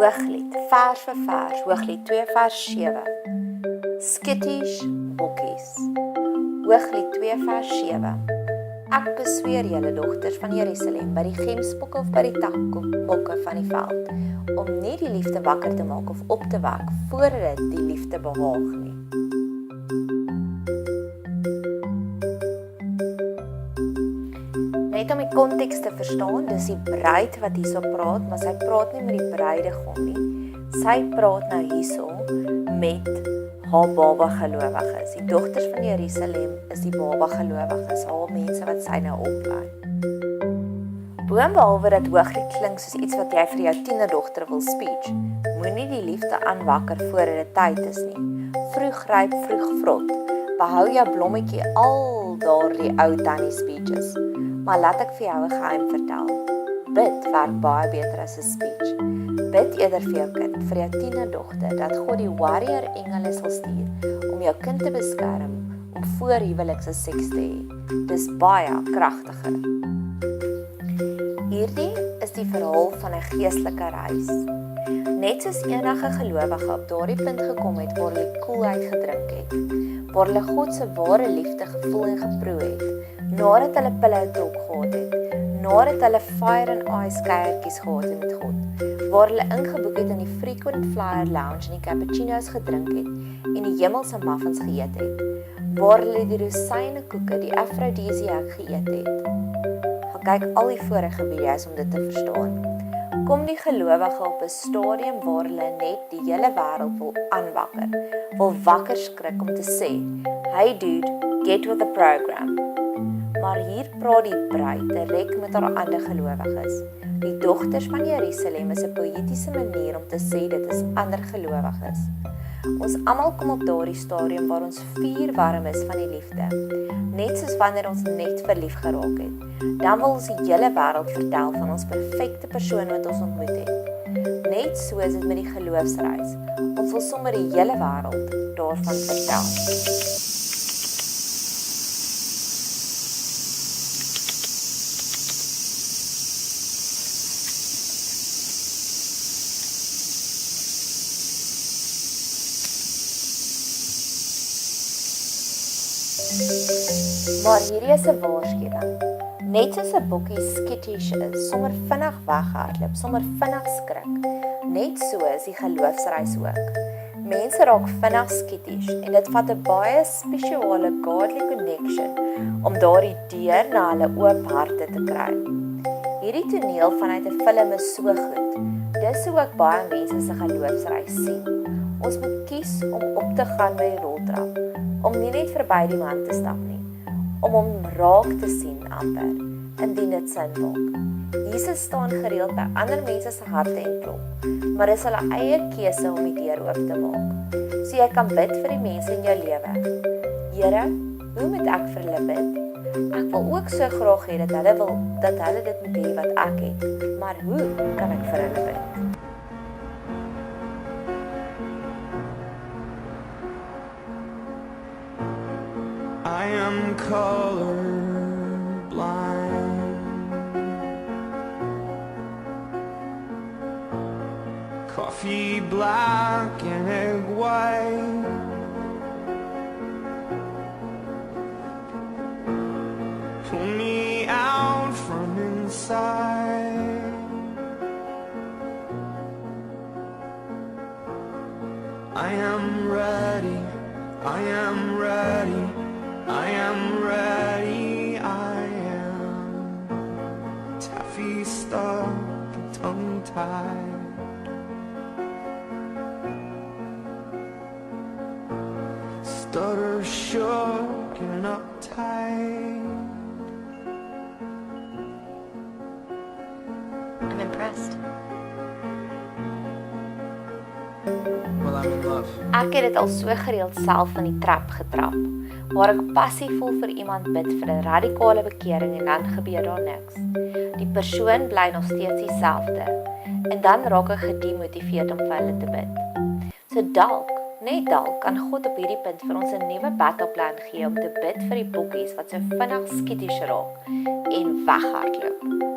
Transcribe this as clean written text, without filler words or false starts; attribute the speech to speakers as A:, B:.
A: Hooglied, vers vir vers, Hooglied 2 vers 7. Skittish bokkies. Hooglied 2 vers 7. Ek besweer julle dogters van Jerusalem by die gemsbokke of by die takbokke van die veld, om nie die liefde wakker te maak of op te wek, voordat dit die liefde behaag nie. Net om die konteks te verstaan, dis die bruid wat hierso praat, maar sy praat nie met die bruidegom nie. Sy praat nou hierso met haar baba gelowiges. Die dogters van Jerusalem is die baba gelowiges, haar mense wat sy nou oplei. Boonbehalwe dat Hooglied klink soos iets wat jy vir jou tienerdogter wil speech, moenie die liefde aanwakker voordat dit tyd is nie. Vroeg ryp, vroeg vrot. Behou jou blommetjie al daardie ou tannie speeches. Maar laat ek vir jou 'n geheim vertel. Bid werk baie beter as 'n speech. Bid eerder vir jou kind, vir jou tienerdogter, dat God die warrior engele sal stuur om jou kind te beskerm, om voor huwelik se seks te hê. Dis baie kragtiger. Hierdie is die verhaal van 'n geestelike reis. Net soos enige gelowige op daardie punt gekom het waar hulle koelheid gedrink het, waar hulle God se ware liefde gevoel en geproe het, nadat hulle pillow talk gehad het, nadat hulle fire and ice kuiertjies gehad het met God, waar hulle ingeboek het in die frequent flyer lounge en die cappuccino's gedrink het en die hemelse muffins geëet het, waar hulle die rosyne koeke, die aphrodisiac geëet het. Gaan kyk al die vorige video's om dit te verstaan. Kom die gelowige op 'n stadium waar hulle net die hele wêreld wil aanwakker, wil wakker skrik om te sê, "Hey dude, get with the program." Maar hier praat die bruid direk met haar ander gelowiges. Die dogters van Jerusalem is 'n poëtiese manier om te sê dit is ander gelowiges. Ons almal kom op daardie stadium waar ons vuur warm is van die liefde. Net soos wanneer ons net verlief geraak het. Dan wil ons die hele wêreld vertel van ons perfekte persoon wat ons ontmoet het. Net so is dit met die geloofsreis. Ons wil sommer die hele wêreld daarvan vertel. Maar hierdie is 'n waarskuwing. Net soos 'n bokkie skittish is, sommer vinnig weghardloop, sommer vinnig skrik, net so is die geloofsreis ook. Mense raak vinnig skittish en dit vat 'n baie spesiale godly connection om daardie deur na hulle oop harte te kry. Hierdie toneel vanuit 'n film is so goed. Dis hoe ek baie mense se geloofsreis sien. Ons moet kies om op te gaan by die roltrap, om nie net verby die man te stap nie, om hom raak te sien amper, indien dit sin maak. Jesus staan gereeld by ander mense se harte en klop, maar dis hulle eie keuse om die deur oop te maak. So jy kan bid vir die mense in jou lewe. Here, hoe moet ek vir hulle bid? Ek wil ook so graag hê dat hulle dit moet hê wat ek het, maar hoe kan ek vir hulle bid?
B: I am colorblind. Coffee black and egg white. Pull me out from inside. I am ready. I am ready. I am ready, I am taffy stuck and tongue-tied. Stutter shook and uptight.
A: I'm impressed.
B: Well, I'm in love.
A: Ek het dit al so gereeld self van die trap getrap, waar ek passievol vir iemand bid vir 'n radikale bekering en dan gebeur daar niks. Die persoon bly nog steeds dieselfde en dan raak ek gedemotiveerd om vir hulle te bid. So dalk, net dalk, kan God op hierdie punt vir ons 'n nuwe battleplan gee om te bid vir die bokkies wat so vinnig skittish raak en weghardloop.